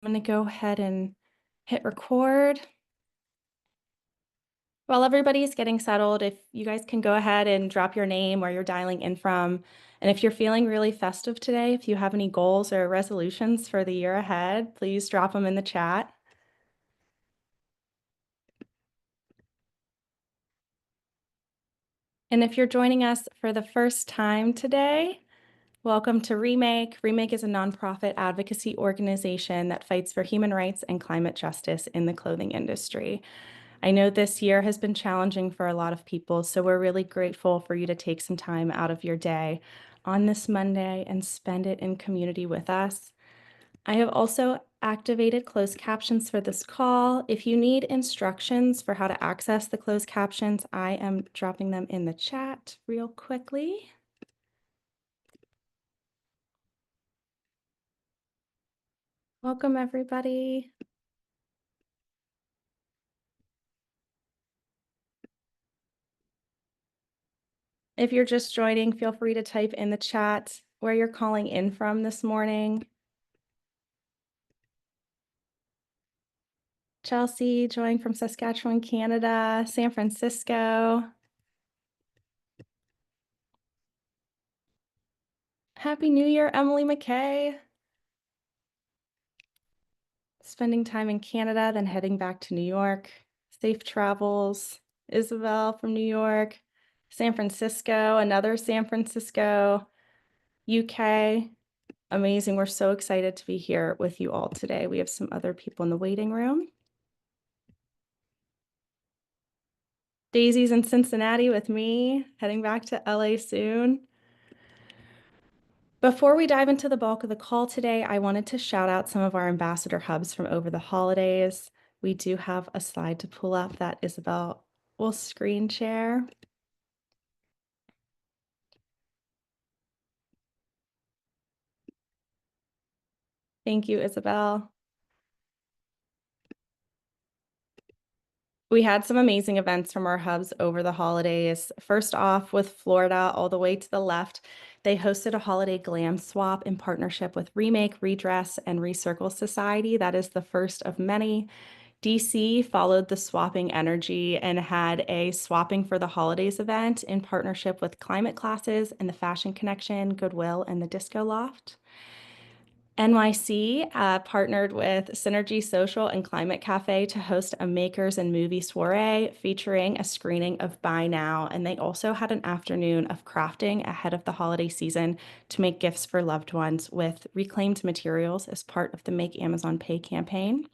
I'm going to go ahead and hit record. While everybody's getting settled, if you guys can go ahead and drop your name, where you're dialing in from. And if you're feeling really festive today, if you have any goals or resolutions for the year ahead, please drop them in the chat. And if you're joining us for the first time today, welcome to Remake. Remake is a nonprofit advocacy organization that fights for human rights and climate justice in the clothing industry. I know this year has been challenging for a lot of people, so we're really grateful for you to take some time out of your day on this Monday and spend it in community with us. I have also activated closed captions for this call. If you need instructions for how to access the closed captions, I am dropping them in the chat real quickly. Welcome, everybody. If you're just joining, feel free to type in the chat where you're calling in from this morning. Chelsea joined from Saskatchewan, Canada, San Francisco. Happy New Year, Emily McKay. Spending time in Canada, then heading back to New York. Safe travels. Isabel from New York. San Francisco, another San Francisco. UK. Amazing. We're so excited to be here with you all today. We have some other people in the waiting room. Daisy's in Cincinnati with me, heading back to LA soon. Before we dive into the bulk of the call today, I wanted to shout out some of our ambassador hubs from over the holidays. We do have a slide to pull up that Isabel will screen share. Thank you, Isabel. We had some amazing events from our hubs over the holidays. First off, with Florida, all the way to the left, they hosted a holiday glam swap in partnership with Remake, Redress, and Recircle Society. That is the first of many. DC followed the swapping energy and had a swapping for the holidays event in partnership with Climate Classes and the Fashion Connection, Goodwill, and the Disco Loft. NYC partnered with Synergy Social and Climate Cafe to host a makers and movie soiree featuring a screening of Buy Now. And they also had an afternoon of crafting ahead of the holiday season to make gifts for loved ones with reclaimed materials as part of the Make Amazon Pay campaign.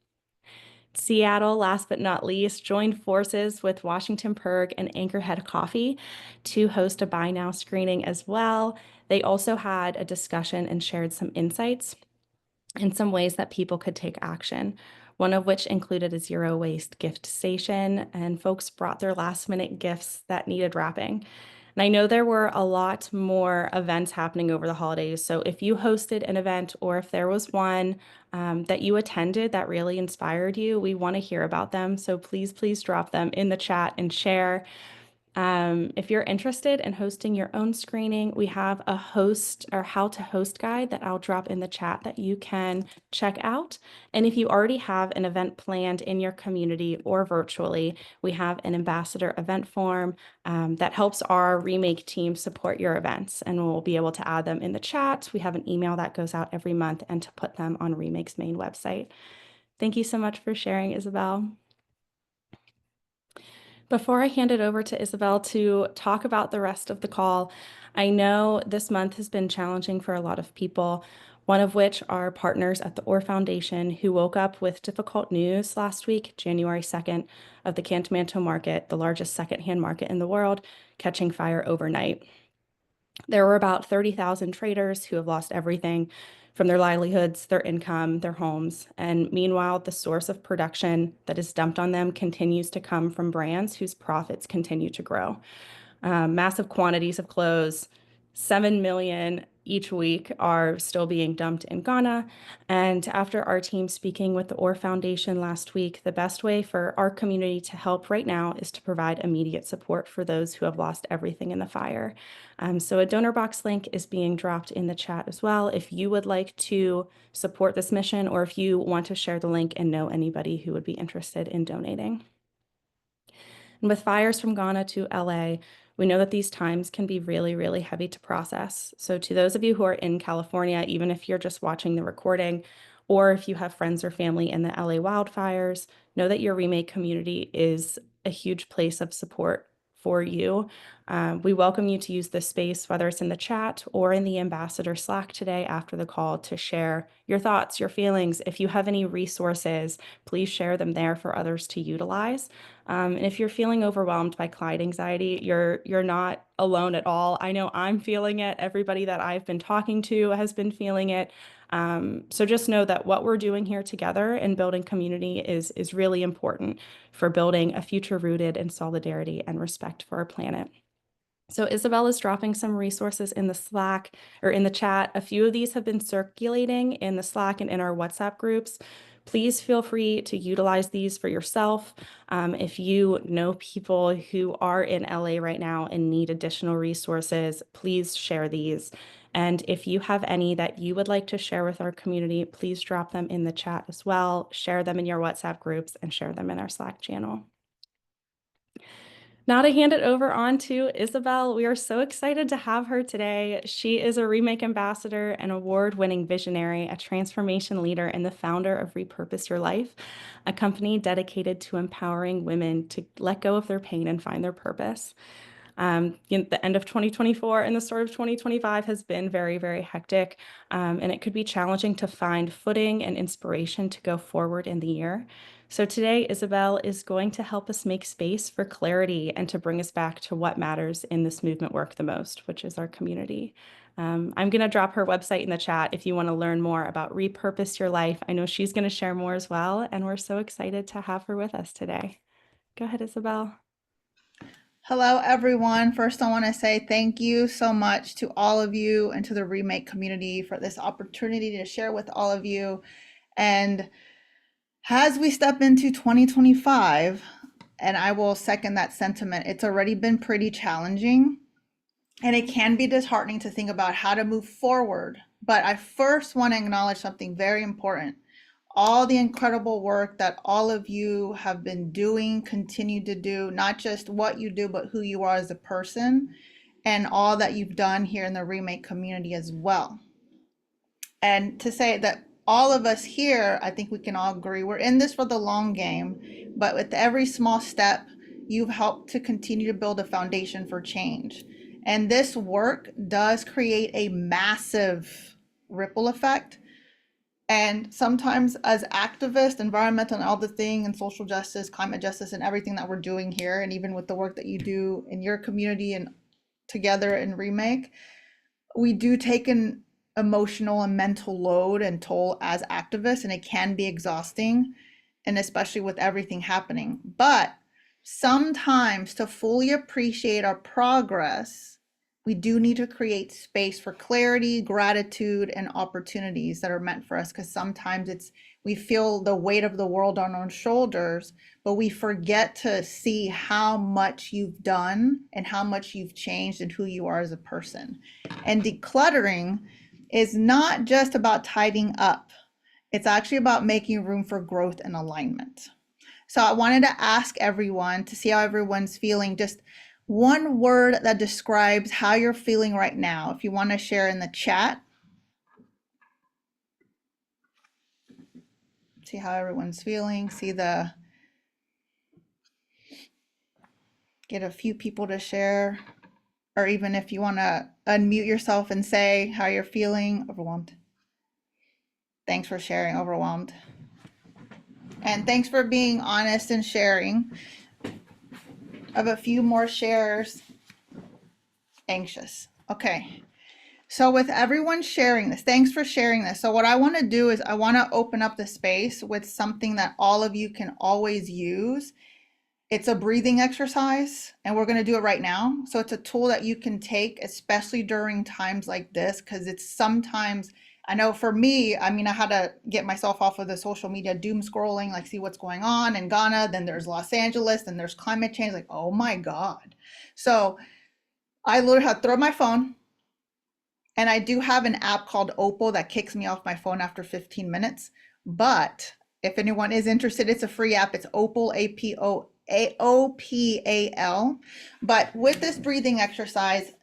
Seattle, last but not least, joined forces with Washington Perg and Anchorhead Coffee to host a Buy Now screening as well. They also had a discussion and shared some insights and some ways that people could take action, one of which included a zero waste gift station, and folks brought their last minute gifts that needed wrapping. And I know there were a lot more events happening over the holidays. So if you hosted an event or if there was one that you attended that really inspired you, we want to hear about them. So please, please drop them in the chat and share. If you're interested in hosting your own screening, we have a host or how to host guide that I'll drop in the chat that you can check out. And if you already have an event planned in your community or virtually, we have an ambassador event form that helps our Remake team support your events, and we'll be able to add them in the chat. We have an email that goes out every month and to put them on Remake's main website. Thank you so much for sharing, Isabel. Before I hand it over to Isabel to talk about the rest of the call, I know this month has been challenging for a lot of people, one of which are partners at the Orr Foundation who woke up with difficult news last week, January 2nd, of the Cantonmento market, the largest secondhand market in the world, catching fire overnight. There were about 30,000 traders who have lost everything from their livelihoods, their income, their homes. And meanwhile, the source of production that is dumped on them continues to come from brands whose profits continue to grow. Massive quantities of clothes, 7 million each week are still being dumped in Ghana. And after our team speaking with the OR Foundation last week, the best way for our community to help right now is to provide immediate support for those who have lost everything in the fire. So a donor box link is being dropped in the chat as well. If you would like to support this mission, or if you want to share the link and know anybody who would be interested in donating. And with fires from Ghana to LA, we know that these times can be really, really heavy to process. So, to those of you who are in California, even if you're just watching the recording, or if you have friends or family in the LA wildfires, know that your Remake community is a huge place of support for you. We welcome you to use this space, whether it's in the chat or in the Ambassador Slack today after the call, to share your thoughts, your feelings. If you have any resources, please share them there for others to utilize. And if you're feeling overwhelmed by climate anxiety, you're not alone at all. I know I'm feeling it. Everybody that I've been talking to has been feeling it. So just know that what we're doing here together in building community is really important for building a future rooted in solidarity and respect for our planet. So Isabel is dropping some resources in the Slack or in the chat. A few of these have been circulating in the Slack and in our WhatsApp groups. Please feel free to utilize these for yourself. If you know people who are in LA right now and need additional resources, please share these. And if you have any that you would like to share with our community, please drop them in the chat as well. Share them in your WhatsApp groups and share them in our Slack channel. Now to hand it over on to Isabel. We are so excited to have her today. She is a Remake ambassador, an award-winning visionary, a transformation leader, and the founder of Repurpose Your Life, a company dedicated to empowering women to let go of their pain and find their purpose. The end of 2024 and the start of 2025 has been very, very hectic, and it could be challenging to find footing and inspiration to go forward in the year. So today, Isabel is going to help us make space for clarity and to bring us back to what matters in this movement work the most, which is our community. I'm going to drop her website in the chat if you want to learn more about Repurpose Your Life. I know she's going to share more as well, and we're so excited to have her with us today. Go ahead, Isabel. Hello, everyone. First, I want to say thank you so much to all of you and to the Remake community for this opportunity to share with all of you. And as we step into 2025, and I will second that sentiment, it's already been pretty challenging and it can be disheartening to think about how to move forward. But I first want to acknowledge something very important. All the incredible work that all of you have been doing, continue to do, not just what you do, but who you are as a person, and all that you've done here in the Remake community as well. And to say that all of us here, I think we can all agree, we're in this for the long game, but with every small step, you've helped to continue to build a foundation for change. And this work does create a massive ripple effect. And sometimes as activists, environmental and all the thing, and social justice, climate justice, and everything that we're doing here, and even with the work that you do in your community and together in Remake, we do take an emotional and mental load and toll as activists, and it can be exhausting, and especially with everything happening. But sometimes to fully appreciate our progress, we do need to create space for clarity, gratitude, and opportunities that are meant for us, because sometimes we feel the weight of the world on our shoulders, but we forget to see how much you've done and how much you've changed and who you are as a person. And decluttering is not just about tidying up. It's actually about making room for growth and alignment. So I wanted to ask everyone to see how everyone's feeling. Just one word that describes how you're feeling right now. If you want to share in the chat. See how everyone's feeling. Get a few people to share. Or even if you want to unmute yourself and say how you're feeling. Overwhelmed. Thanks for sharing. Overwhelmed. And thanks for being honest and sharing. I have a few more shares. Anxious. Okay. So with everyone sharing this, thanks for sharing this. So what I want to do is I want to open up the space with something that all of you can always use. It's a breathing exercise, and we're going to do it right now. So it's a tool that you can take, especially during times like this, because it's sometimes, I know for me, I mean, I had to get myself off of the social media doom scrolling, like see what's going on in Ghana, then there's Los Angeles, then there's climate change, like, oh my God. So I literally had to throw my phone, and I do have an app called Opal that kicks me off my phone after 15 minutes. But if anyone is interested, it's a free app. It's Opal, Opal. But with this breathing exercise,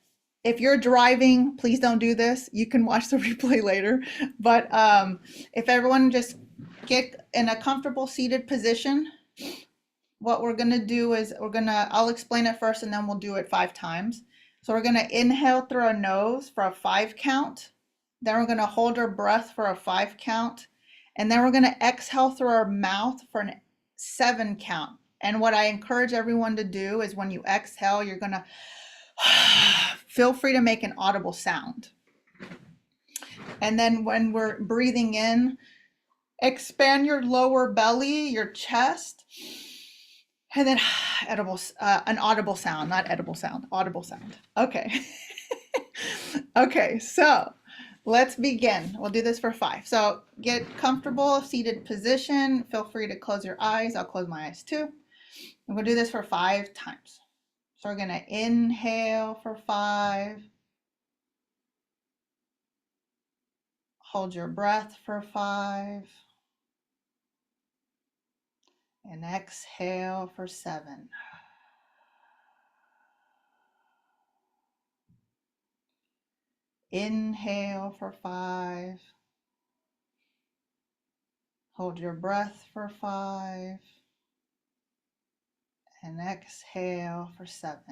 if you're driving, please don't do this. You can watch the replay later. But if everyone just get in a comfortable seated position, what we're going to do is I'll explain it first and then we'll do it 5 times. So we're going to inhale through our nose for a 5 count. Then we're going to hold our breath for a 5 count. And then we're going to exhale through our mouth for a 7 count. And what I encourage everyone to do is when you exhale, you're going to feel free to make an audible sound. And then when we're breathing in, expand your lower belly, your chest. And then an audible sound, not edible sound, audible sound. Okay. Okay, so let's begin. We'll do this for 5. So get comfortable, seated position. Feel free to close your eyes. I'll close my eyes too. And we'll do this for 5 times. So we're going to inhale for 5. Hold your breath for 5. And exhale for 7. Inhale for 5. Hold your breath for 5. And exhale for 7.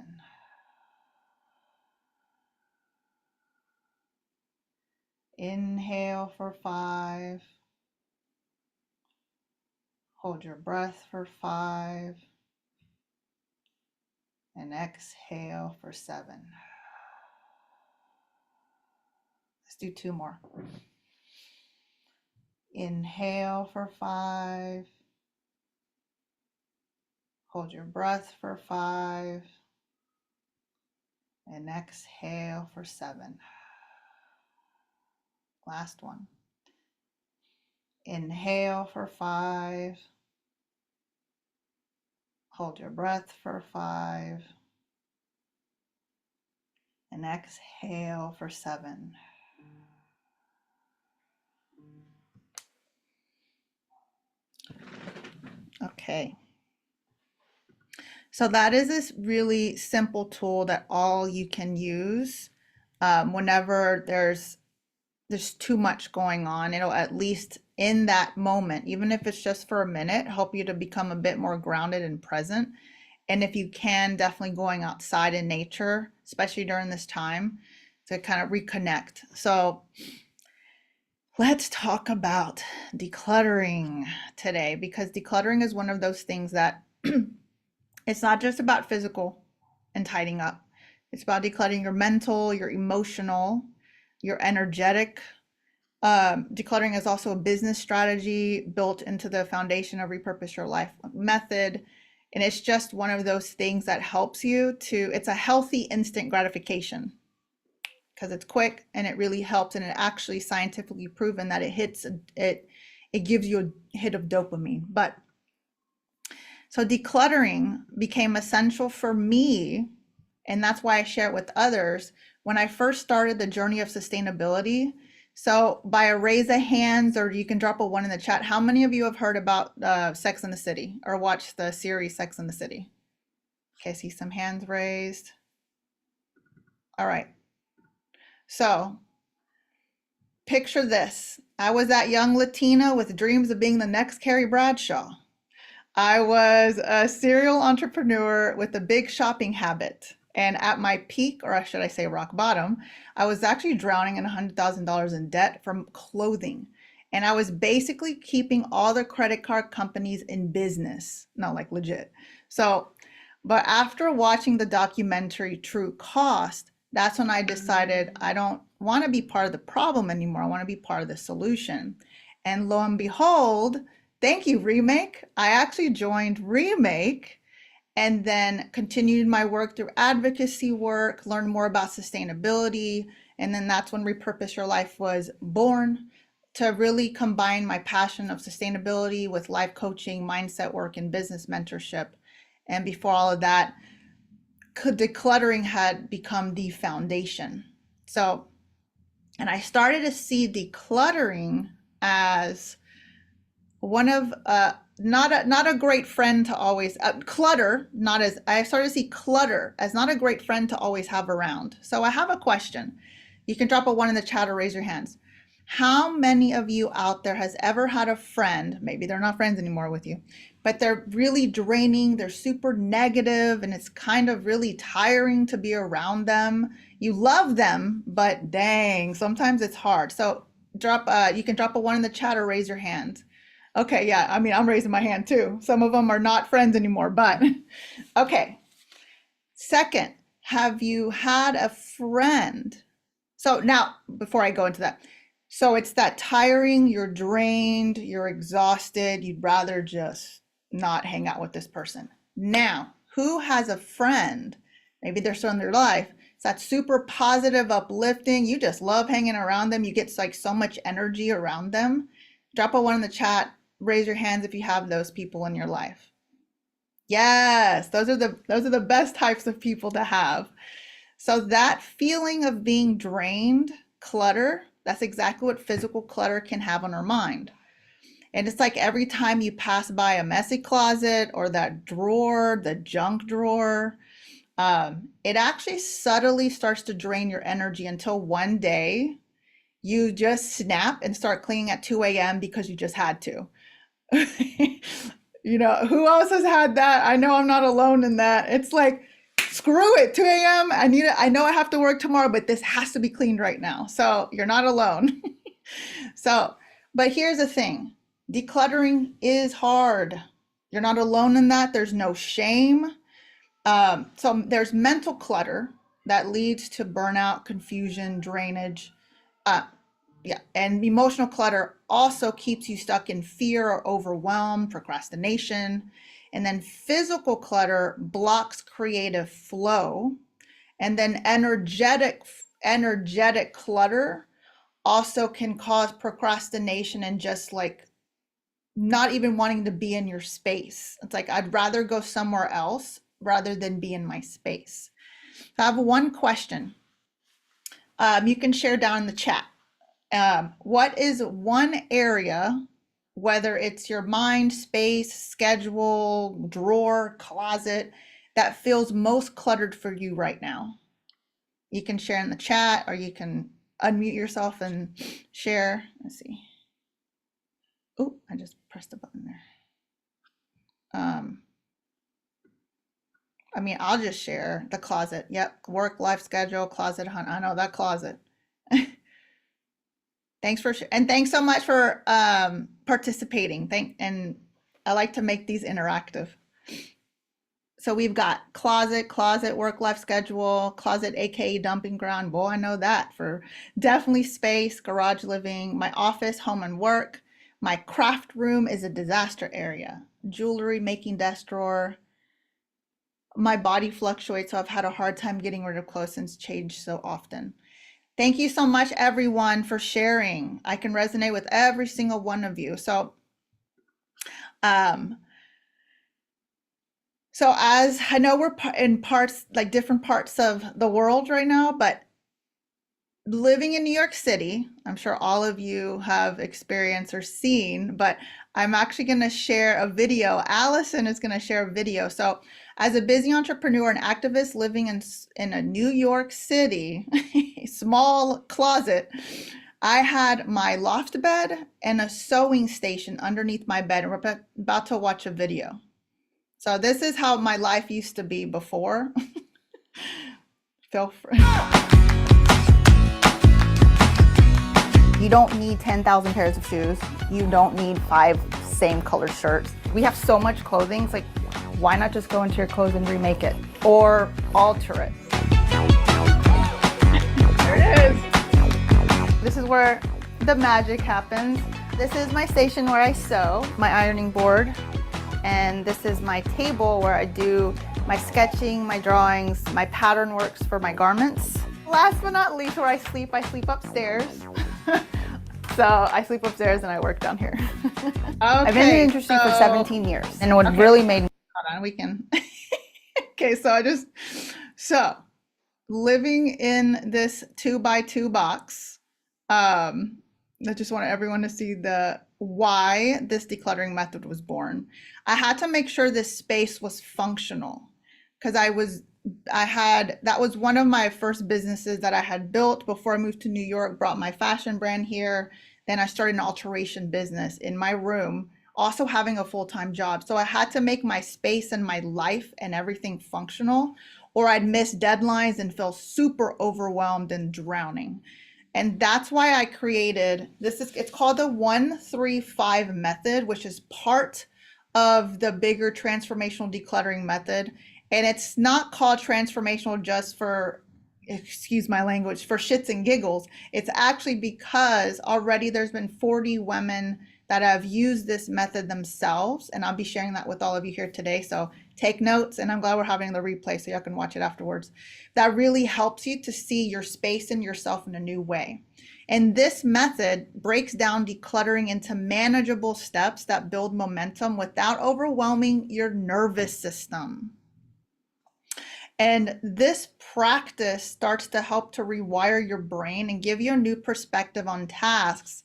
Inhale for 5. Hold your breath for 5. And exhale for 7. Let's do 2 more. Inhale for 5. Hold your breath for 5. And exhale for 7. Last one. Inhale for 5. Hold your breath for 5. And exhale for 7. Okay. So that is this really simple tool that all you can use whenever there's too much going on. It'll at least in that moment, even if it's just for a minute, help you to become a bit more grounded and present. And if you can, definitely going outside in nature, especially during this time, to kind of reconnect. So let's talk about decluttering today, because decluttering is one of those things that it's not just about physical and tidying up. It's about decluttering your mental, your emotional, your energetic. Decluttering is also a business strategy built into the foundation of Repurpose Your Life method. And it's just one of those things that helps you to, it's a healthy instant gratification because it's quick and it really helps. And it actually scientifically proven that it gives you a hit of dopamine. But so decluttering became essential for me, and that's why I share it with others. When I first started the journey of sustainability, so by a raise of hands, or you can drop a 1 in the chat, how many of you have heard about Sex and the City or watched the series Sex and the City? Okay, I see some hands raised. All right. So picture this. I was that young Latina with dreams of being the next Carrie Bradshaw. I was a serial entrepreneur with a big shopping habit. And at my peak, or should I say rock bottom, I was actually drowning in $100,000 in debt from clothing. And I was basically keeping all the credit card companies in business. No, like legit. So, but after watching the documentary True Cost, that's when I decided I don't want to be part of the problem anymore. I want to be part of the solution. And lo and behold, thank you, Remake. I actually joined Remake, and then continued my work through advocacy work, learned more about sustainability, and then that's when Repurpose Your Life was born, to really combine my passion of sustainability with life coaching, mindset work, and business mentorship. And before all of that, decluttering had become the foundation. So, and I started to see decluttering as one of not a great friend to always clutter, not as I started to see clutter as not a great friend to always have around. So I have a question. You can drop a one in the chat or raise your hands. How many of you out there has ever had a friend, maybe they're not friends anymore with you, but they're really draining, they're super negative, and it's kind of really tiring to be around them. You love them, but dang, sometimes it's hard. So you can drop a one in the chat or raise your hand. Okay, yeah, I mean, I'm raising my hand too. Some of them are not friends anymore, but okay. Second, have you had a friend? So now, before I go into that, so it's that tiring, you're drained, you're exhausted, you'd rather just not hang out with this person. Now, who has a friend? Maybe they're still in their life. It's that super positive, uplifting. You just love hanging around them. You get like so much energy around them. Drop a one in the chat. Raise your hands if you have those people in your life. Yes, those are the best types of people to have. So that feeling of being drained, clutter, that's exactly what physical clutter can have on our mind. And it's like every time you pass by a messy closet or that drawer, the junk drawer, it actually subtly starts to drain your energy until one day you just snap and start cleaning at 2 a.m. because you just had to. You know, who else has had that? I know I'm not alone in that. It's like, screw it, 2 a.m. I know I have to work tomorrow, but this has to be cleaned right now. So you're not alone. So, but here's the thing. Decluttering is hard. You're not alone in that. There's no shame. So there's mental clutter that leads to burnout, confusion, drainage. Uh, yeah, and emotional clutter also keeps you stuck in fear or overwhelm, procrastination. And then physical clutter blocks creative flow. And then energetic clutter also can cause procrastination and just like not even wanting to be in your space. It's like I'd rather go somewhere else rather than be in my space. So I have one question. You can share down in the chat. What is one area, whether it's your mind, space, schedule, drawer, closet, that feels most cluttered for you right now? You can share in the chat or you can unmute yourself and share. Let's see. Oh, I just pressed the button there. I mean, I'll just share the closet. Yep, work, life schedule, closet hunt. I know that closet. Thanks and thanks so much for participating. And I like to make these interactive. So we've got closet, work, life schedule, closet, aka dumping ground. Boy, I know that for definitely space, garage living, my office, home and work. My craft room is a disaster area. Jewelry, making desk drawer. My body fluctuates, so I've had a hard time getting rid of clothes since change so often. Thank you so much, everyone, for sharing. I can resonate with every single one of you. So as I know we're in parts, like different parts of the world right now, but living in New York City, I'm sure all of you have experienced or seen, but I'm actually going to share a video. Allison is going to share a video. So as a busy entrepreneur and activist living in a New York City, small closet, I had my loft bed and a sewing station underneath my bed. And we're about to watch a video. So this is how my life used to be before. Feel free. You don't need 10,000 pairs of shoes. You don't need 5 same colored shirts. We have so much clothing. It's like, why not just go into your clothes and remake it or alter it? There it is. This is where the magic happens. This is my station where I sew, my ironing board. and this is my table where I do my sketching, my drawings, my pattern works for my garments. Last but not least, where I sleep upstairs. So I sleep upstairs and I work down here. I've been in the industry for 17 years, and what really made me, hold on, we can, okay, so living in this 2x2 box, I just want everyone to see the why this decluttering method was born. I had to make sure this space was functional because that was one of my first businesses that I had built before I moved to New York, brought my fashion brand here. Then I started an alteration business in my room, also having a full-time job. So I had to make my space and my life and everything functional, or I'd miss deadlines and feel super overwhelmed and drowning. And that's why I created it's called the 1-3-5 method, which is part of the bigger transformational decluttering method. And it's not called transformational just for, excuse my language, for shits and giggles. It's actually because already there's been 40 women that have used this method themselves, and I'll be sharing that with all of you here today. So take notes, and I'm glad we're having the replay so y'all can watch it afterwards. That really helps you to see your space and yourself in a new way. And this method breaks down decluttering into manageable steps that build momentum without overwhelming your nervous system. And this practice starts to help to rewire your brain and give you a new perspective on tasks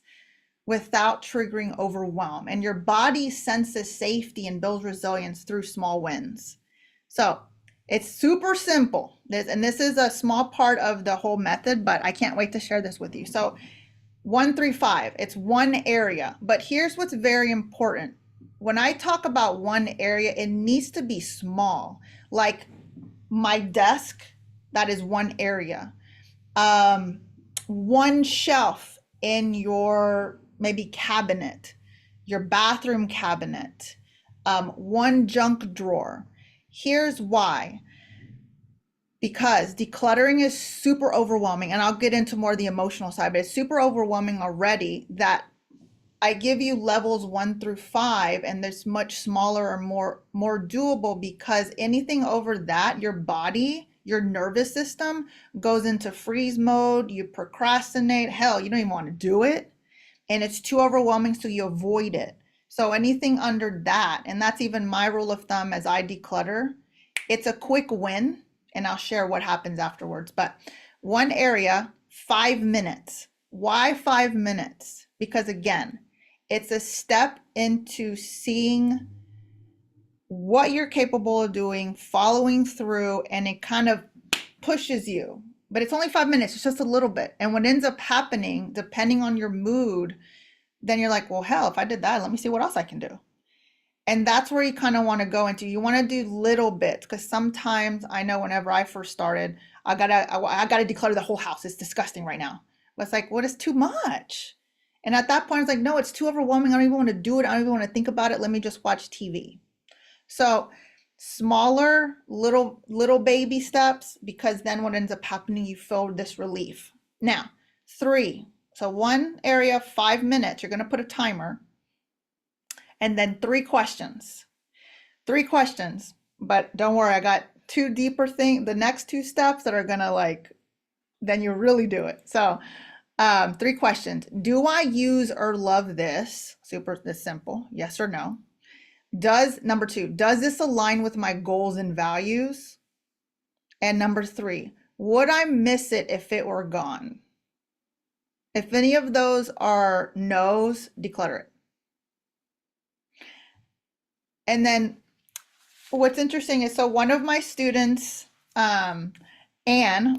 without triggering overwhelm. And your body senses safety and builds resilience through small wins. So it's super simple. This is a small part of the whole method, but I can't wait to share this with you. So 1-3-5, it's one area. But here's what's very important. When I talk about one area, it needs to be small. Like my desk, that is one area. One shelf in your maybe cabinet, your bathroom cabinet, one junk drawer. Here's why. Because decluttering is super overwhelming, and I'll get into more of the emotional side, but it's super overwhelming already that I give you levels 1-5, and it's much smaller or more doable, because anything over that, your body, your nervous system goes into freeze mode, you procrastinate, hell, you don't even want to do it. And it's too overwhelming, so you avoid it. So anything under that, and that's even my rule of thumb as I declutter, it's a quick win, and I'll share what happens afterwards. But one area, 5 minutes. Why 5 minutes? Because again, it's a step into seeing what you're capable of doing, following through, and it kind of pushes you. But it's only 5 minutes, it's just a little bit. And what ends up happening, depending on your mood, then you're like, well, hell, if I did that, let me see what else I can do. And that's where you kind of want to go into. You want to do little bits, because sometimes I know whenever I first started, I gotta declutter the whole house. It's disgusting right now. But it's like, what is too much? And at that point, it's like, no, it's too overwhelming. I don't even want to do it. I don't even want to think about it. Let me just watch TV. So smaller, little baby steps, because then what ends up happening, you feel this relief. Now, 3. So one area, 5 minutes. You're going to put a timer. And then 3 questions. 3 questions. But don't worry, I got 2 deeper things, the next 2 steps that are going to then you really do it. So 3 questions. Do I use or love this? This simple. Yes or no. Number 2, does this align with my goals and values? And number 3, would I miss it if it were gone? If any of those are no's, declutter it. And then what's interesting is, so one of my students, Anne,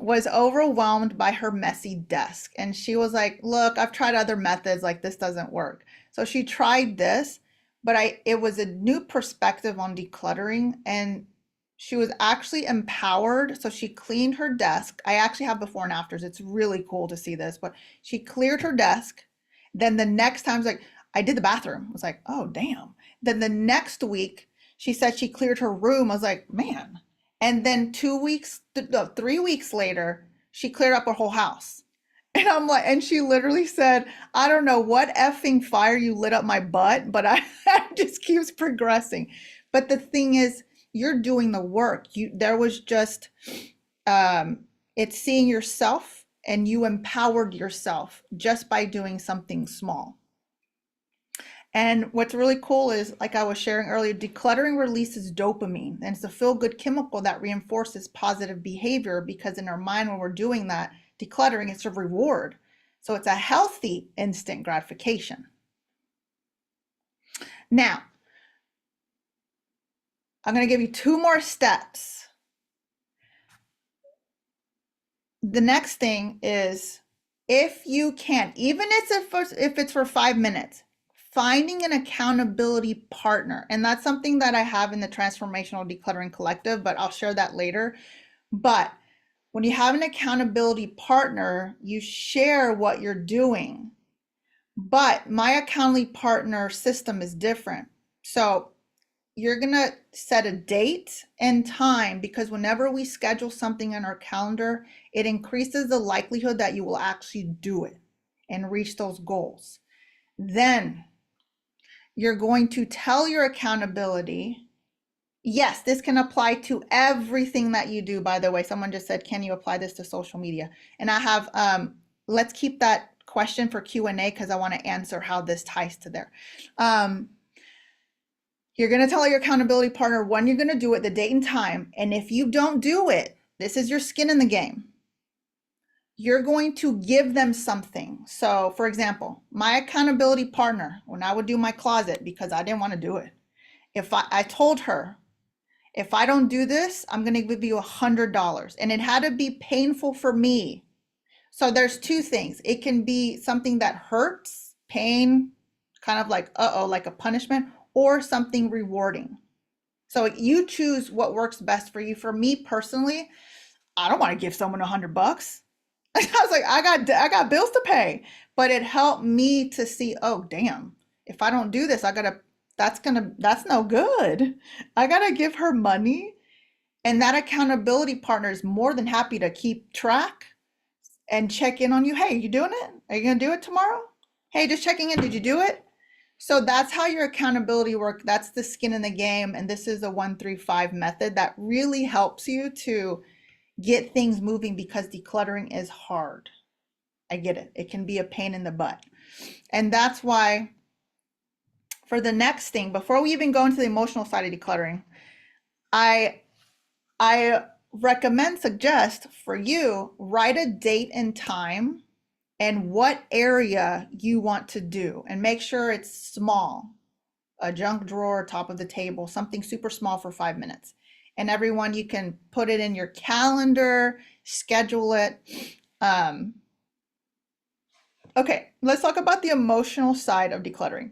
was overwhelmed by her messy desk. And she was like, look, I've tried other methods, like this doesn't work. So she tried this, but it was a new perspective on decluttering, and she was actually empowered. So she cleaned her desk. I actually have before and afters. It's really cool to see this, but she cleared her desk. Then the next time, I was like, I did the bathroom. I was like, oh, damn. Then the next week, she said she cleared her room. I was like, man. And then 3 weeks later, she cleared up her whole house. And I'm like, and she literally said, I don't know what effing fire you lit up my butt, but I, I just keeps progressing. But the thing is, you're doing the work. There was just, it's seeing yourself and you empowered yourself just by doing something small. And what's really cool is, like I was sharing earlier, decluttering releases dopamine, and it's a feel good chemical that reinforces positive behavior because in our mind, when we're doing that, decluttering, it's a reward. So it's a healthy instant gratification. Now, I'm going to give you two more steps. The next thing is, if you can't, even if it's for 5 minutes, finding an accountability partner. And that's something that I have in the Transformational Decluttering Collective, but I'll share that later. But when you have an accountability partner, you share what you're doing. But my accountability partner system is different. So you're going to set a date and time, because whenever we schedule something on our calendar, it increases the likelihood that you will actually do it and reach those goals. Then you're going to tell your accountability. Yes, this can apply to everything that you do, by the way. Someone just said, can you apply this to social media? And I have, let's keep that question for Q&A because I want to answer how this ties to there. You're going to tell your accountability partner when you're going to do it, the date and time. And if you don't do it, this is your skin in the game. You're going to give them something. So, for example, my accountability partner, when I would do my closet, because I didn't want to do it, if I told her, if I don't do this, I'm going to give you $100. And it had to be painful for me. So there's two things. It can be something that hurts, pain, kind of like, uh-oh, like a punishment, or something rewarding. So you choose what works best for you. For me personally, I don't want to give someone $100. I was like, I got bills to pay. But it helped me to see, oh damn, if I don't do this, that's no good. I gotta give her money. And that accountability partner is more than happy to keep track and check in on you. Hey, you doing it? Are you gonna do it tomorrow? Hey, just checking in. Did you do it? So that's how your accountability work. That's the skin in the game. And this is a 1-3-5 method that really helps you to get things moving, because decluttering is hard. I get it. It can be a pain in the butt. And that's why for the next thing, before we even go into the emotional side of decluttering, I I suggest for you, write a date and time and what area you want to do, and make sure it's small, a junk drawer, top of the table, something super small for 5 minutes. And everyone, you can put it in your calendar, schedule it. Okay, let's talk about the emotional side of decluttering.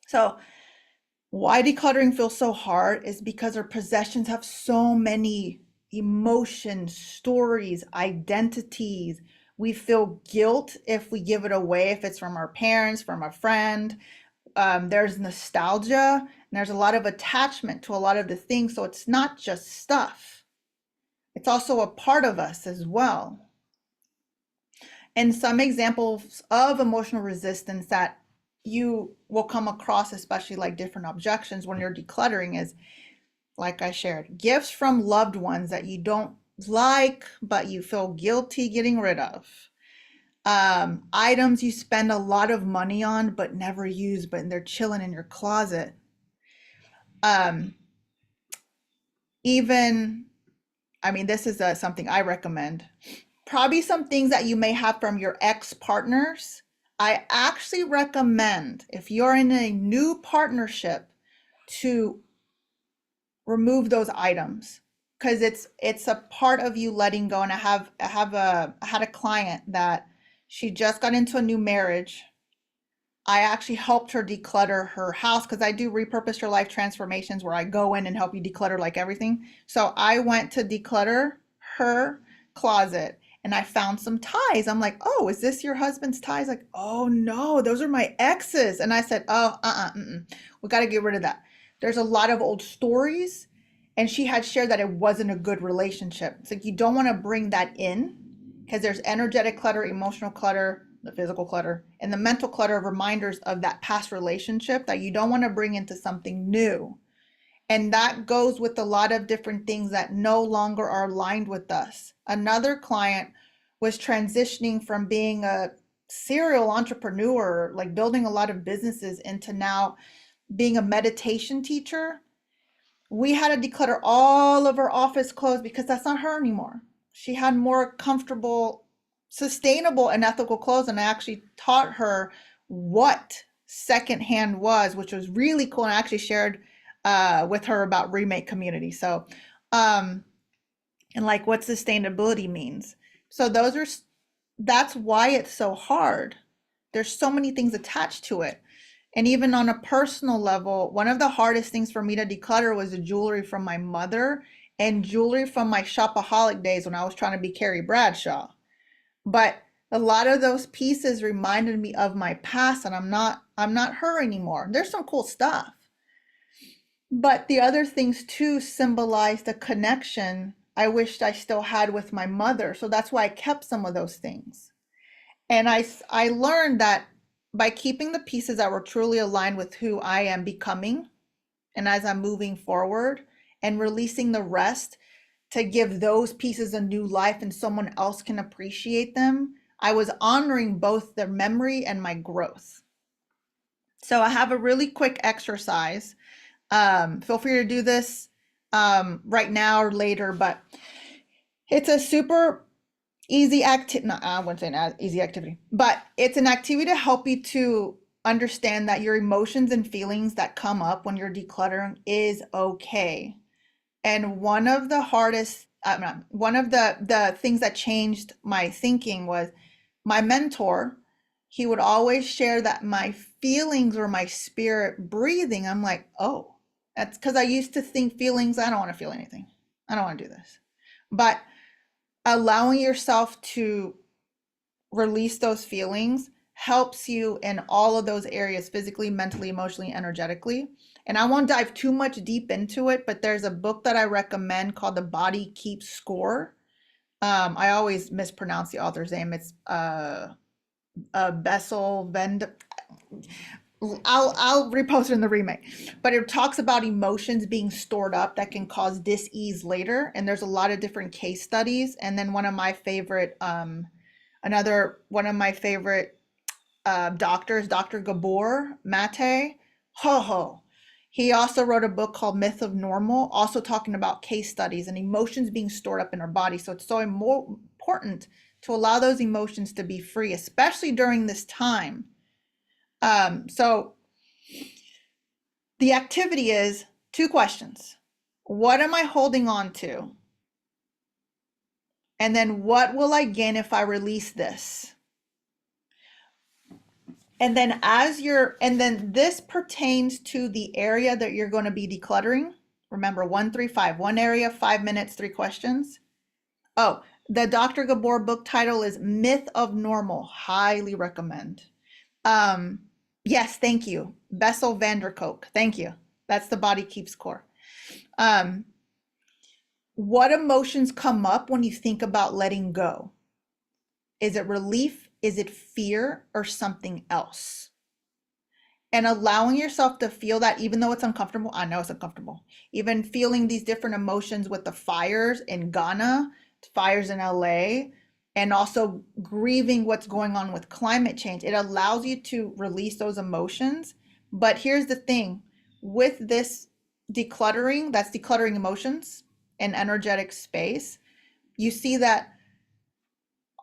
So why decluttering feels so hard is because our possessions have so many emotions, stories, identities. We feel guilt if we give it away, if it's from our parents, from a friend. There's nostalgia, and there's a lot of attachment to a lot of the things. So it's not just stuff, it's also a part of us as well. And some examples of emotional resistance that you will come across, especially like different objections when you're decluttering, is like I shared, gifts from loved ones that you don't like, but you feel guilty getting rid of. Items you spend a lot of money on, but never use, but they're chilling in your closet. Um, even, I mean, this is something I recommend. Probably some things that you may have from your ex-partners. I actually recommend, if you're in a new partnership, to remove those items, because it's a part of you letting go. And I had a client that she just got into a new marriage. I actually helped her declutter her house, because I do repurpose your life transformations where I go in and help you declutter like everything. So I went to declutter her closet and I found some ties. I'm like, oh, is this your husband's ties? Like, oh no, those are my exes. And I said, oh, we got to get rid of that. There's a lot of old stories. And she had shared that it wasn't a good relationship. It's like, you don't want to bring that in. because there's energetic clutter, emotional clutter, the physical clutter, and the mental clutter of reminders of that past relationship that you don't want to bring into something new. And that goes with a lot of different things that no longer are aligned with us. Another client was transitioning from being a serial entrepreneur, like building a lot of businesses, into now being a meditation teacher. We had to declutter all of her office clothes because that's not her anymore. She had more comfortable, sustainable, and ethical clothes. And I actually taught her what secondhand was, which was really cool. And I actually shared with her about Remake community. So, and like what sustainability means. So that's why it's so hard. There's so many things attached to it. And even on a personal level, one of the hardest things for me to declutter was the jewelry from my mother and jewelry from my shopaholic days when I was trying to be Carrie Bradshaw. But a lot of those pieces reminded me of my past, and I'm not her anymore. There's some cool stuff. But the other things too symbolize the connection I wished I still had with my mother. So that's why I kept some of those things. And I learned that by keeping the pieces that were truly aligned with who I am becoming, and as I'm moving forward, and releasing the rest to give those pieces a new life and someone else can appreciate them, I was honoring both their memory and my growth. So I have a really quick exercise. Feel free to do this right now or later, but it's a super easy activity. No, I wouldn't say an easy activity, but it's an activity to help you to understand that your emotions and feelings that come up when you're decluttering is okay. And one of the hardest, one of the things that changed my thinking was my mentor. He would always share that my feelings were my spirit breathing. I'm like, oh, that's because I used to think feelings. I don't want to feel anything. I don't want to do this. But allowing yourself to release those feelings helps you in all of those areas physically, mentally, emotionally, energetically. And I won't dive too much deep into it, but there's a book that I recommend called The Body Keeps Score. I always mispronounce the author's name. It's Bessel Vend. I'll repost it in the remake, but it talks about emotions being stored up that can cause dis-ease later, and there's a lot of different case studies. And then another one of my favorite doctors, Dr. Gabor Mate, ho ho. He also wrote a book called Myth of Normal, also talking about case studies and emotions being stored up in our body. So it's so important to allow those emotions to be free, especially during this time. So the activity is two questions. What am I holding on to? And then what will I gain if I release this? And then this pertains to the area that you're going to be decluttering. Remember 135, one area, 5 minutes, three questions. Oh, the Dr. Gabor book title is Myth of Normal. Highly recommend. Yes, thank you. Bessel van der Kolk. Thank you. That's The Body Keeps Score. What emotions come up when you think about letting go? Is it relief? Is it fear or something else? And allowing yourself to feel that, even though it's uncomfortable. I know it's uncomfortable. Even feeling these different emotions with the fires in Ghana, fires in LA, and also grieving what's going on with climate change. It allows you to release those emotions. But here's the thing, with this decluttering, that's decluttering emotions and energetic space, you see that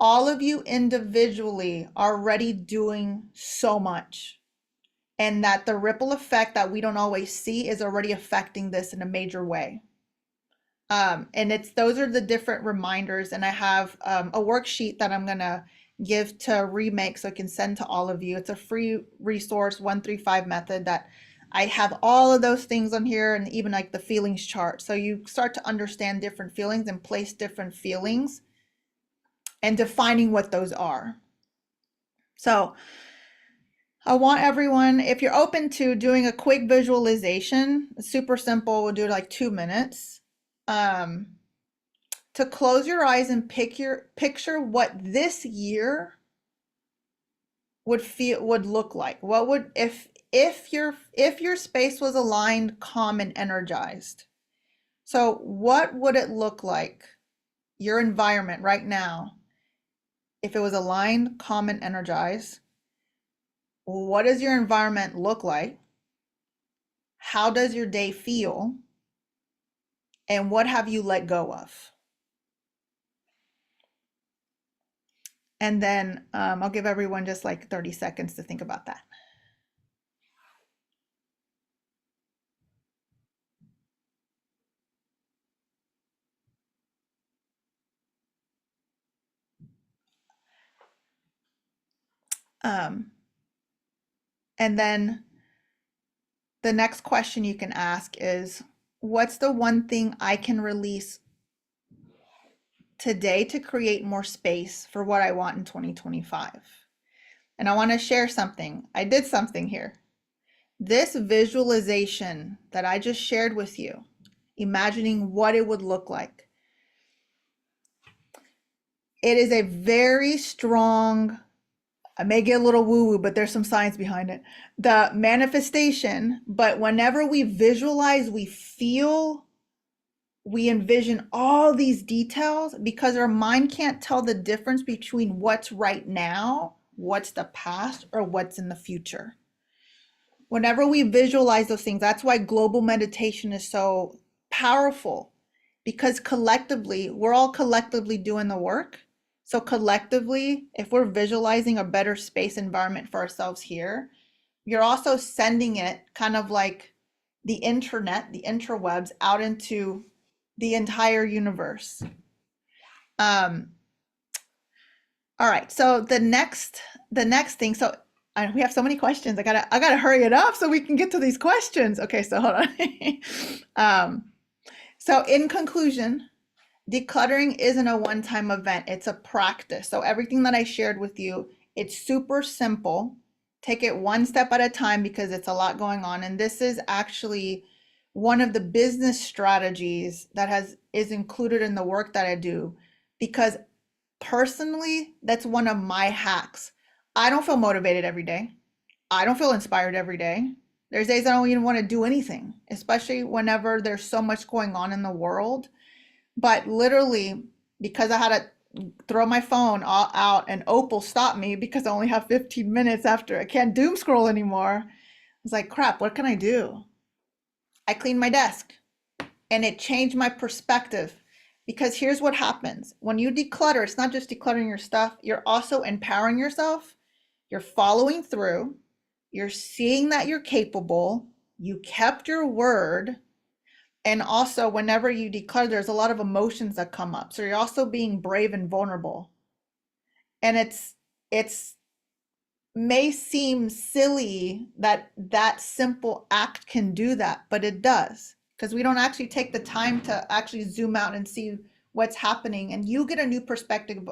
all of you individually are already doing so much, and that the ripple effect that we don't always see is already affecting this in a major way. And those are the different reminders. And I have a worksheet that I'm gonna give to Remake so I can send to all of you. It's a free resource, 135 method, that I have all of those things on here, and even like the feelings chart. So you start to understand different feelings and place different feelings and defining what those are. So I want everyone, if you're open to doing a quick visualization, it's super simple, we'll do it like 2 minutes, to to close your eyes and picture what this year would look like. What would if your space was aligned, calm, and energized? So what would it look like, your environment right now, if it was aligned, calm, and energized? What does your environment look like? How does your day feel? And what have you let go of? And then I'll give everyone just like 30 seconds to think about that. Um, and then the next question you can ask is, what's the one thing I can release today to create more space for what I want in 2025? And I want to share something. I did something here. This visualization that I just shared with you, imagining what it would look like, it is a very strong, I may get a little woo-woo, but there's some science behind it. The manifestation, but whenever we visualize, we feel, we envision all these details because our mind can't tell the difference between what's right now, what's the past, or what's in the future. Whenever we visualize those things, that's why global meditation is so powerful, because collectively, we're all collectively doing the work. So collectively, if we're visualizing a better space environment for ourselves here, you're also sending it kind of like the internet, the interwebs out into the entire universe. All right, so the next thing, so we have so many questions. I gotta hurry it up so we can get to these questions. Okay, so hold on. So in conclusion, decluttering isn't a one-time event, it's a practice. So everything that I shared with you, it's super simple. Take it one step at a time because it's a lot going on. And this is actually one of the business strategies that is included in the work that I do, because personally, that's one of my hacks. I don't feel motivated every day. I don't feel inspired every day. There's days I don't even want to do anything, especially whenever there's so much going on in the world. But literally, because I had to throw my phone all out and Opal stopped me because I only have 15 minutes after I can't doom scroll anymore. I was like, crap, what can I do? I cleaned my desk and it changed my perspective, because here's what happens. When you declutter, it's not just decluttering your stuff, you're also empowering yourself. You're following through. You're seeing that you're capable. You kept your word. And also, whenever you declare, there's a lot of emotions that come up. So you're also being brave and vulnerable. And it's may seem silly that that simple act can do that, but it does, because we don't actually take the time to actually zoom out and see what's happening, and you get a new perspective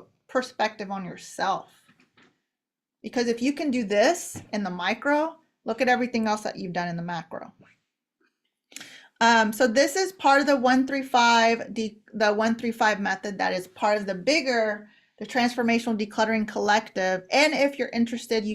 on yourself. Because if you can do this in the micro, look at everything else that you've done in the macro. So this is part of the 135, the 135 method that is part of the bigger, the Transformational Decluttering Collective. And if you're interested,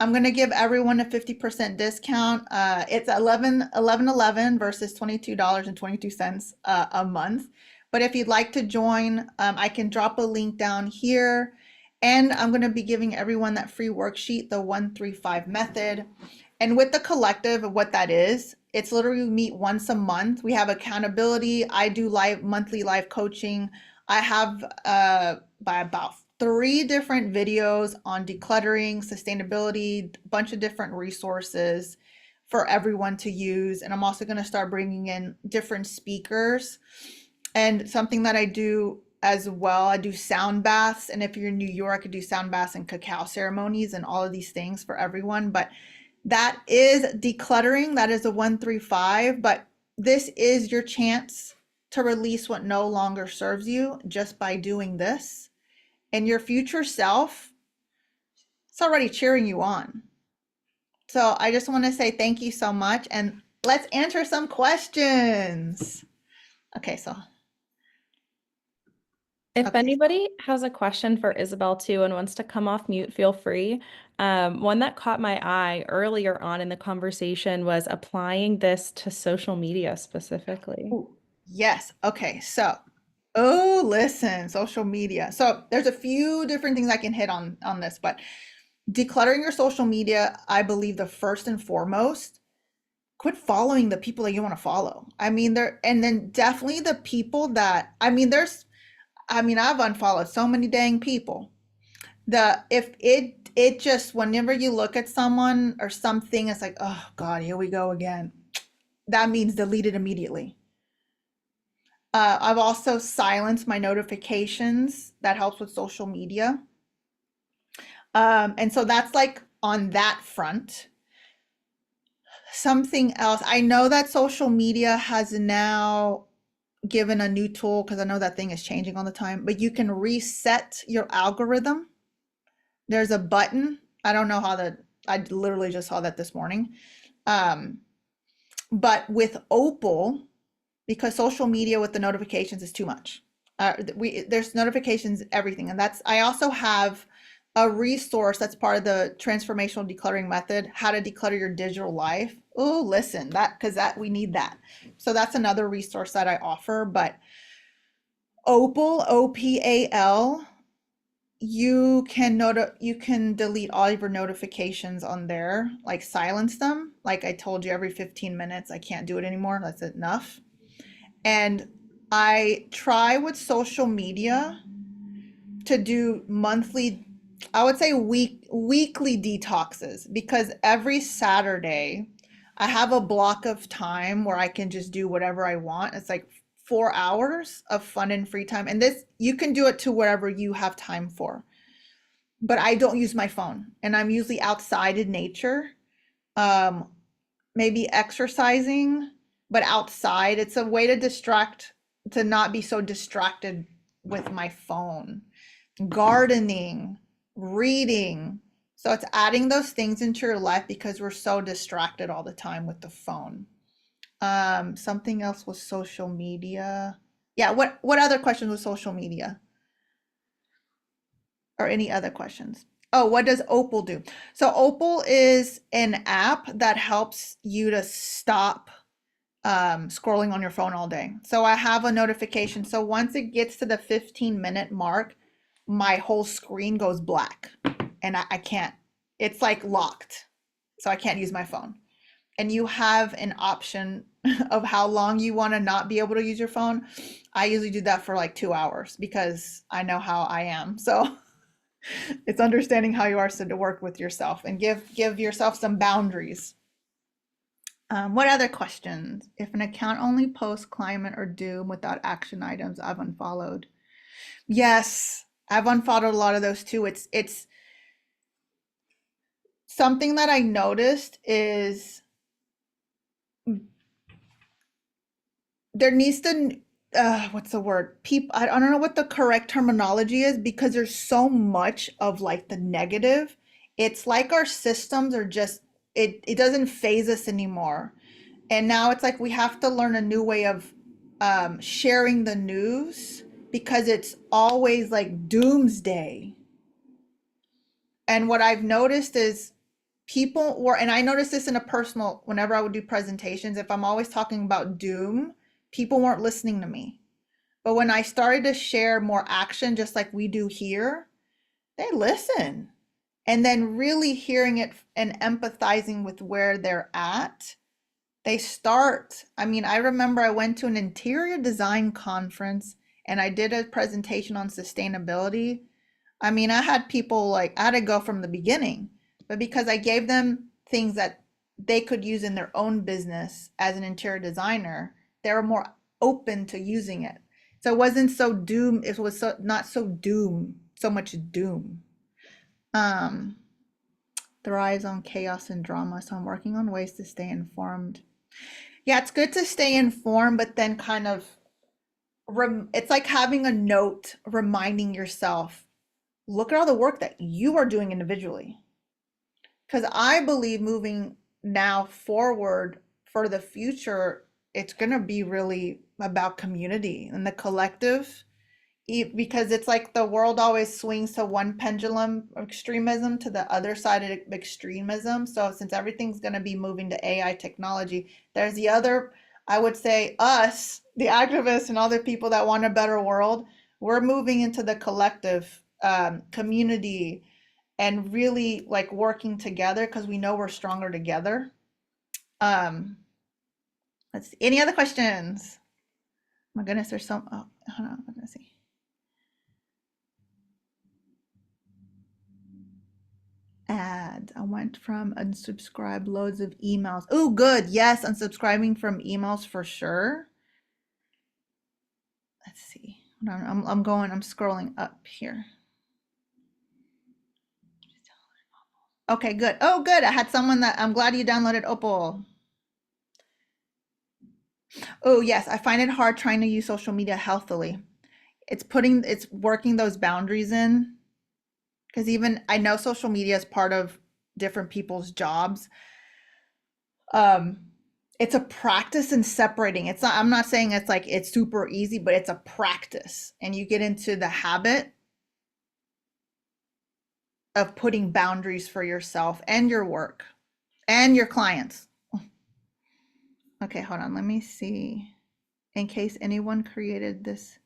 I'm going to give everyone a 50% discount. It's 11 versus $22.22 a month. But if you'd like to join, I can drop a link down here. And I'm going to be giving everyone that free worksheet, the 135 method. And with the collective, of what that is, it's literally we meet once a month. We have accountability. I do monthly live coaching. I have by about 3 different videos on decluttering, sustainability, a bunch of different resources for everyone to use. And I'm also going to start bringing in different speakers. And something that I do as well, I do sound baths. And if you're in New York, I do sound baths and cacao ceremonies and all of these things for everyone. But that is decluttering. That is a 135. But this is your chance to release what no longer serves you just by doing this. And your future self, it's already cheering you on. So I just want to say thank you so much. And let's answer some questions. Okay, so If Okay. anybody has a question for Isabel too and wants to come off mute, feel free. One that caught my eye earlier on in the conversation was applying this to social media specifically. Ooh, yes. Okay. So, oh, listen, social media. So there's a few different things I can hit on this, but decluttering your social media, I believe the first and foremost, quit following the people that you want to follow. I mean, there, and then definitely the people that, I mean, I've unfollowed so many dang people. The if it just whenever you look at someone or something, it's like, oh God, here we go again. That means delete it immediately. I've also silenced my notifications. That helps with social media. And so that's like on that front. Something else, I know that social media has now given a new tool because I know that thing is changing all the time, but you can reset your algorithm. There's a button. I don't know how that, I literally just saw that this morning. Um, but with Opal, because social media with the notifications is too much. There's notifications, everything, and that's I also have a resource that's part of the transformational decluttering method, how to declutter your digital life. Oh, listen, that because that we need that. So that's another resource that I offer. But Opal, OPAL, you can delete all of your notifications on there, like silence them. Like I told you, every 15 minutes, I can't do it anymore. That's enough. And I try with social media to do monthly, I would say weekly detoxes because every Saturday I have a block of time where I can just do whatever I want. It's like 4 hours of fun and free time. And this you can do it to wherever you have time for. But I don't use my phone and I'm usually outside in nature. Um, Maybe exercising, but outside. It's a way to distract, to not be so distracted with my phone. Gardening, reading. So it's adding those things into your life because we're so distracted all the time with the phone. Something else was social media. Yeah, what other questions with social media? Or any other questions? Oh, what does Opal do? So Opal is an app that helps you to stop scrolling on your phone all day. So I have a notification. So once it gets to the 15-minute mark, my whole screen goes black and I can't, it's like locked. So I can't use my phone. And you have an option of how long you want to not be able to use your phone. I usually do that for like 2 hours because I know how I am. So it's understanding how you are so to work with yourself and give yourself some boundaries. What other questions? If an account only posts climate or doom without action items, I've unfollowed. Yes, I've unfollowed a lot of those too. It's something that I noticed is there needs to what's the word? People, I don't know what the correct terminology is because there's so much of like the negative. It's like our systems are just it doesn't phase us anymore. And now it's like we have to learn a new way of sharing the news because it's always like doomsday. And what I've noticed is people were, and I noticed this in a personal, whenever I would do presentations, if I'm always talking about doom, people weren't listening to me. But when I started to share more action, just like we do here, they listen. And then really hearing it and empathizing with where they're at, they start. I mean, I remember I went to an interior design conference and I did a presentation on sustainability. I mean, I had people like, I had to go from the beginning, but because I gave them things that they could use in their own business as an interior designer, they were more open to using it. So it wasn't so doom, it was so not so doom, so much doom. Um, Thrives on chaos and drama, so I'm working on ways to stay informed. Yeah, it's good to stay informed, but then kind of it's like having a note reminding yourself, look at all the work that you are doing individually. Because I believe moving now forward for the future, it's going to be really about community and the collective. because it's like the world always swings to one pendulum of extremism to the other side of extremism. So since everything's going to be moving to AI technology, there's the other, I would say us, the activists and other people that want a better world, we're moving into the collective community and really like working together because we know we're stronger together. Um, let's see. Any other questions? My goodness, there's some. Oh, hold on. I'm gonna see. Ads. I went from unsubscribe loads of emails. Oh, good. Yes, unsubscribing from emails for sure. Let's see. Hold on. I'm scrolling up here. Okay, good. Oh, good. I had someone that I'm glad you downloaded Opal. Oh, yes. I find it hard trying to use social media healthily. It's working those boundaries in because even I know social media is part of different people's jobs. um it's a practice in separating. It's not, I'm not saying it's like it's super easy, but it's a practice and you get into the habit of putting boundaries for yourself and your work and your clients. Okay, hold on, let me see in case anyone created this.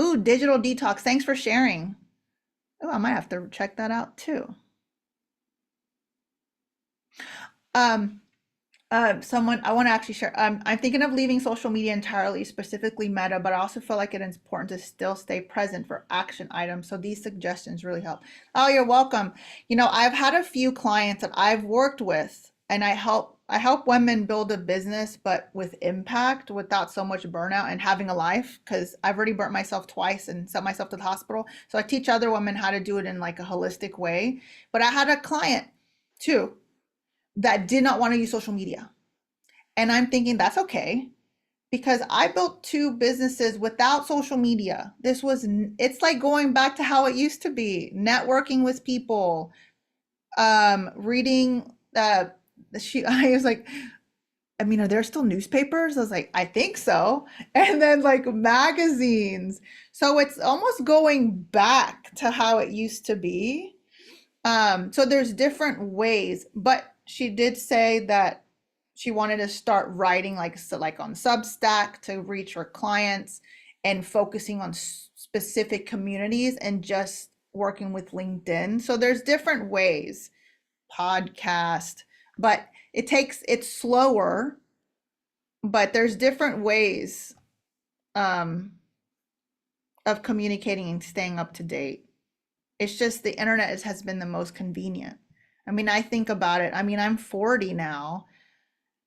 Ooh, digital detox, thanks for sharing. Oh, I might have to check that out too. um Someone I want to actually share. I'm thinking of leaving social media entirely, specifically Meta, but I also feel like it is important to still stay present for action items. So these suggestions really help. Oh, you're welcome. You know, I've had a few clients that I've worked with, and I help women build a business, but with impact, without so much burnout and having a life. Because I've already burnt myself twice and sent myself to the hospital. So I teach other women how to do it in like a holistic way. But I had a client too that did not want to use social media. And I'm thinking that's okay because I built two businesses without social media. It's like going back to how it used to be, networking with people, reading, I was like, I mean, are there still newspapers? I was like, I think so. And then like magazines. So it's almost going back to how it used to be. So there's different ways, but she did say that she wanted to start writing like so like on Substack to reach her clients and focusing on specific communities and just working with LinkedIn. So there's different ways, podcast, but it's slower, but there's different ways um, of communicating and staying up to date. It's just the internet has been the most convenient. I mean, I think about it. I mean, I'm 40 now.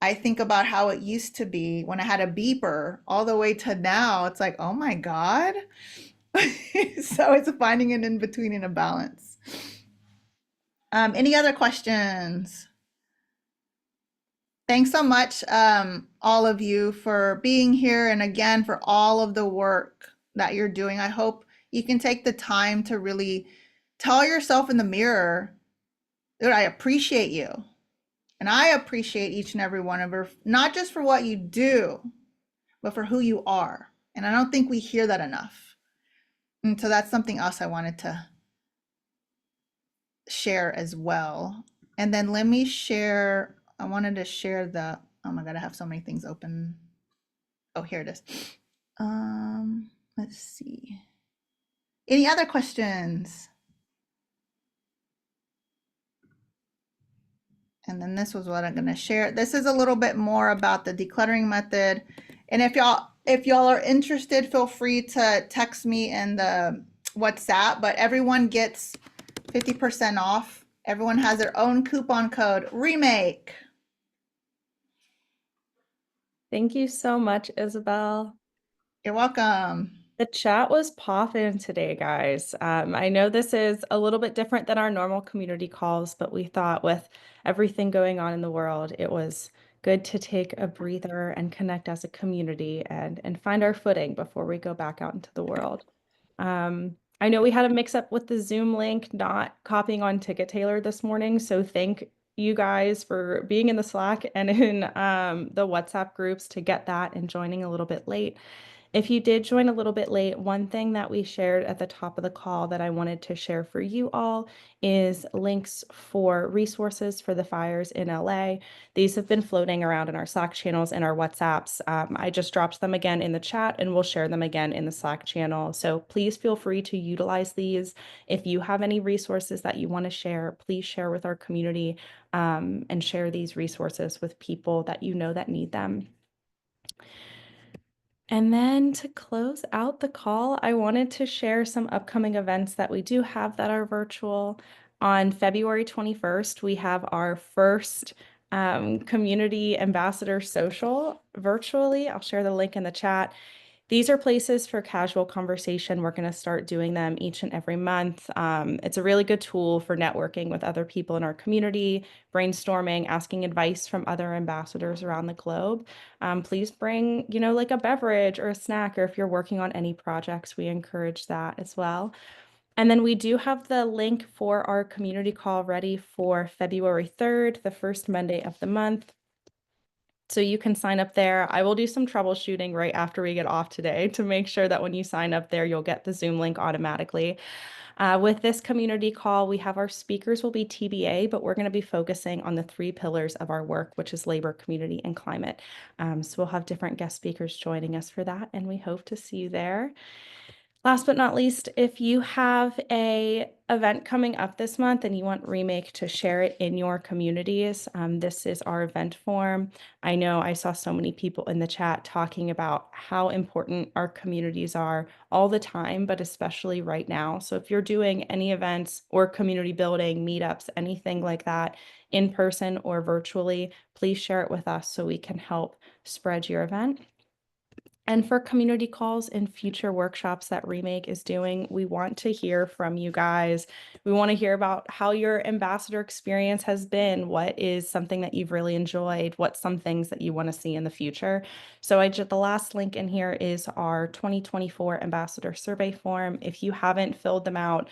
I think about how it used to be when I had a beeper all the way to now. It's like, oh my God. So it's finding an in between and a balance. Any other questions? Thanks so much, all of you, for being here and again for all of the work that you're doing. I hope you can take the time to really tell yourself in the mirror, dude, I appreciate you. And I appreciate each and every one of you, not just for what you do, but for who you are. And I don't think we hear that enough. And so that's something else I wanted to share as well. And then let me share, I wanted to share oh my God, I have so many things open. Oh, here it is. Let's see. Any other questions? And then this was what I'm going to share. This is a little bit more about the decluttering method. And if y'all are interested, feel free to text me in the WhatsApp, but everyone gets 50% off. Everyone has their own coupon code, Remake. Thank you so much, Isabel. You're welcome. The chat was popping today, guys. I know this is a little bit different than our normal community calls, but we thought with everything going on in the world, it was good to take a breather and connect as a community and find our footing before we go back out into the world. I know we had a mix up with the Zoom link not copying on Ticket Tailor this morning, so thank you guys for being in the Slack and in the WhatsApp groups to get that and joining a little bit late. If you did join a little bit late, one thing that we shared at the top of the call that I wanted to share for you all is links for resources for the fires in LA. These have been floating around in our Slack channels and our WhatsApps. I just dropped them again in the chat and we'll share them again in the Slack channel. So please feel free to utilize these. If you have any resources that you want to share, please share with our community and share these resources with people that you know that need them. And then to close out the call, I wanted to share some upcoming events that we do have that are virtual. On February 21st, we have our first community ambassador social virtually. I'll share the link in the chat. These are places for casual conversation. We're going to start doing them each and every month. It's a really good tool for networking with other people in our community, brainstorming, asking advice from other ambassadors around the globe. Please bring, like a beverage or a snack, or if you're working on any projects, we encourage that as well. And then we do have the link for our community call ready for February 3rd, the first Monday of the month. So you can sign up there. I will do some troubleshooting right after we get off today to make sure that when you sign up there, you'll get the Zoom link automatically. With this community call, we have our speakers will be TBA, but we're going to be focusing on the 3 pillars of our work, which is labor, community, and climate. So we'll have different guest speakers joining us for that, and we hope to see you there. Last but not least, if you have a event coming up this month and you want Remake to share it in your communities, this is our event form. I know I saw so many people in the chat talking about how important our communities are all the time, but especially right now. So if you're doing any events or community building, meetups, anything like that, in person or virtually, please share it with us so we can help spread your event. And for community calls and future workshops that Remake is doing, we want to hear from you guys. We want to hear about how your ambassador experience has been. What is something that you've really enjoyed? What's some things that you want to see in the future? So the last link in here is our 2024 ambassador survey form. If you haven't filled them out,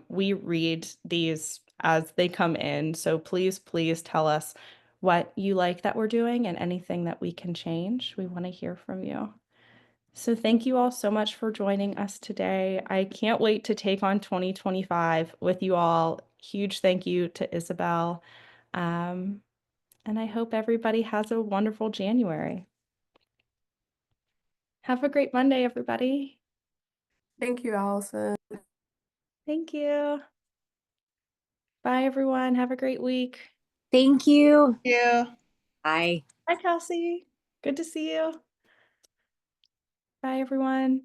we read these as they come in. So please, please tell us what you like that we're doing and anything that we can change. We want to hear from you. So thank you all so much for joining us today. I can't wait to take on 2025 with you all. Huge thank you to Isabel. And I hope everybody has a wonderful January. Have a great Monday, everybody. Thank you, Allison. Thank you. Bye, everyone. Have a great week. Thank you. Yeah. Bye. Hi, Kelsey. Good to see you. Bye, everyone.